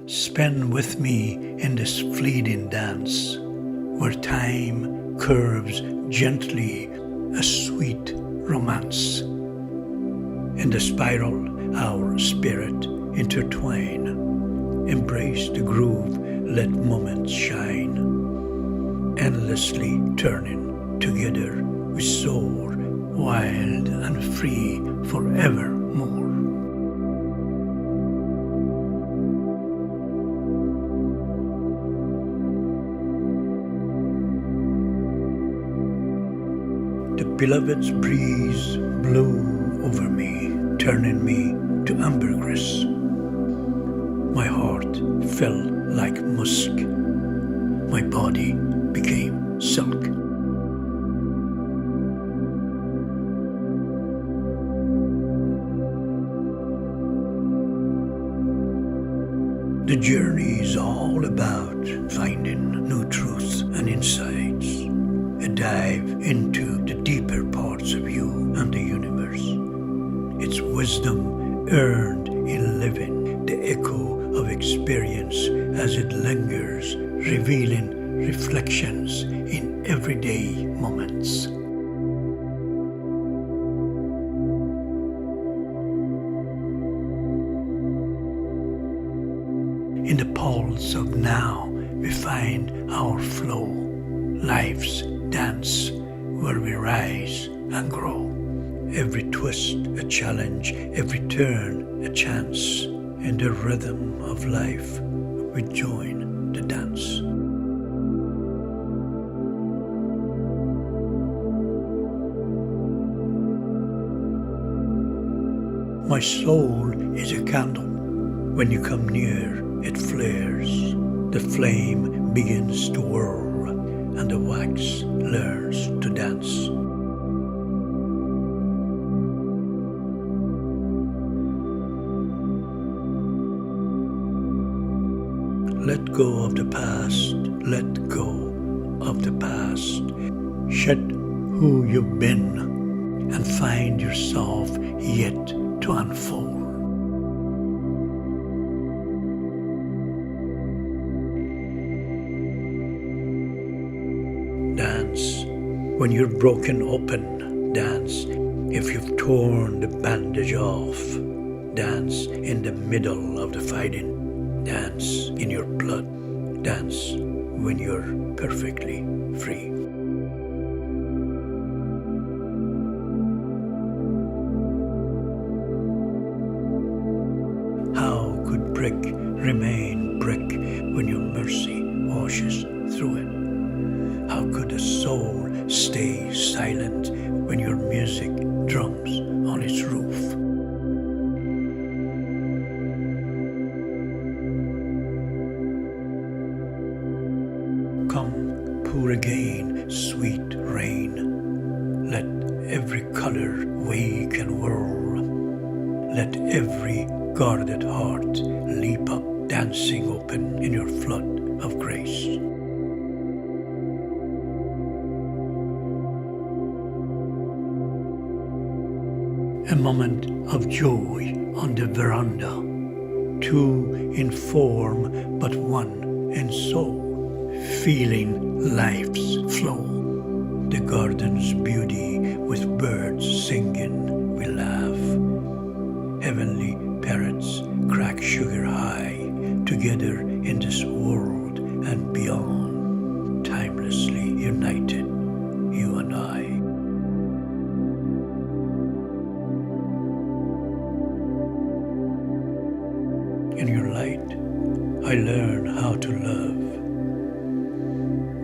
spin with me in this fleeting dance, where time curves gently a sweet romance. In the spiral, our spirit intertwine. Embrace the groove, let moments shine. Endlessly turning, together we soar, wild and free forevermore. The beloved's breeze blew over me, turning me to ambergris. My heart fell like musk, my body became silk. The journey is all about finding new truths and insights, a dive into the deeper parts of you and the universe. It's wisdom earned in living, the echo of experience as it lingers, revealing reflections in everyday moments. In the pulse of now, we find our flow, life's dance, where we rise and grow. Every twist a challenge, every turn a chance. In the rhythm of life, we join the dance. My soul is a candle. When you come near, it flares. The flame begins to whirl, and the wax learns to dance. Let go of the past, let go of the past. Shed who you've been and find yourself yet to unfold. Dance when you're broken open, dance if you've torn the bandage off. Dance in the middle of the fighting, dance in your blood, dance when you're perfectly free. How could brick remain brick when your mercy washes through it? How could a soul stay silent when your music drums on its roof? Come, pour again, sweet rain. Let every color wake and whirl. Let every guarded heart leap up, dancing open in your flood of grace. A moment of joy on the veranda, two in form but one in soul, feeling life's flow. The garden's beauty with birds singing, we laugh. Heavenly parrots crack sugar high, together in this world and beyond, timelessly united, you and I. In your light, I learn how to love.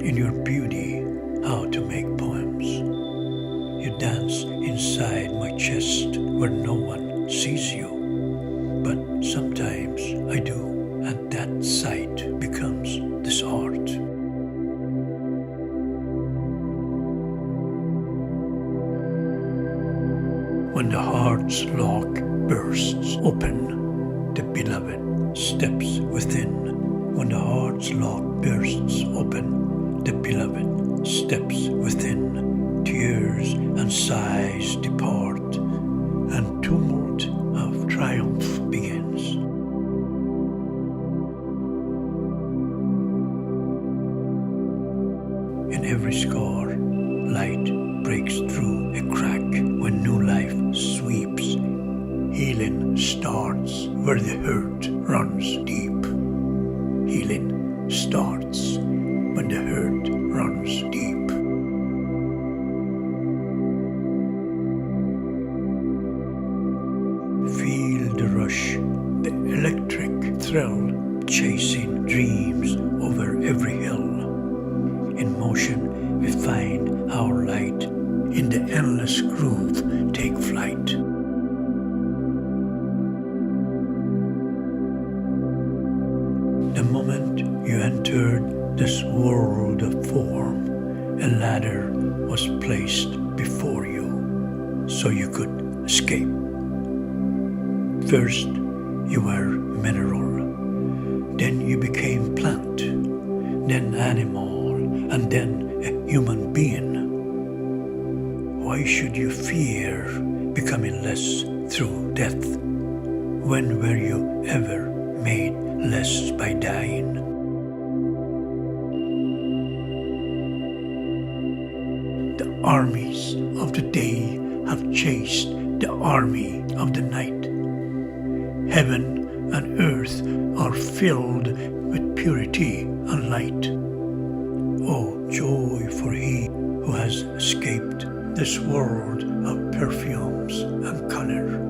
In your beauty, how to make poems. You dance inside my chest where no one sees you. But sometimes I do, and that sight becomes this art. When the heart's lock bursts open, the beloved steps within. When the heart's lock bursts open, the beloved steps within. Tears and sighs depart, and tumult of triumph begins. Healing starts where the hurt runs deep. Healing starts when the hurt runs deep. Feel the rush, the electric thrill, chasing dreams over every hill. In motion we find our light, in the endless groove take flight. The moment you entered this world of form, a ladder was placed before you so you could escape. First you were mineral, then you became plant, then animal, and then a human being. Why should you fear becoming less through death? When were you ever made less by dying? The armies of the day have chased the army of the night. Heaven and earth are filled with purity and light. Oh, joy for he who has escaped this world of perfumes and color.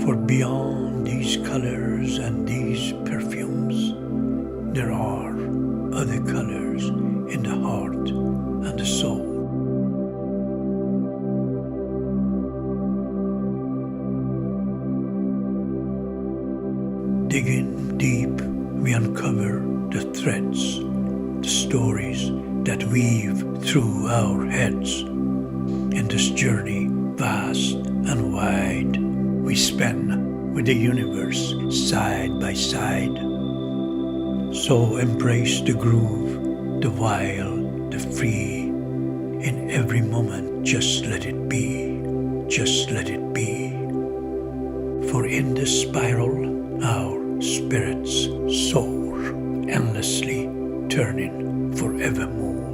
For beyond these colors and these perfumes, there are other colors in the heart and the soul. Digging deep, we uncover the threads, the stories that weave through our heads. In this journey, vast and wide, we spend with the universe side by side. So embrace the groove, the wild, the free. In every moment, just let it be, just let it be. For in this spiral, our spirits soar, endlessly turning forevermore.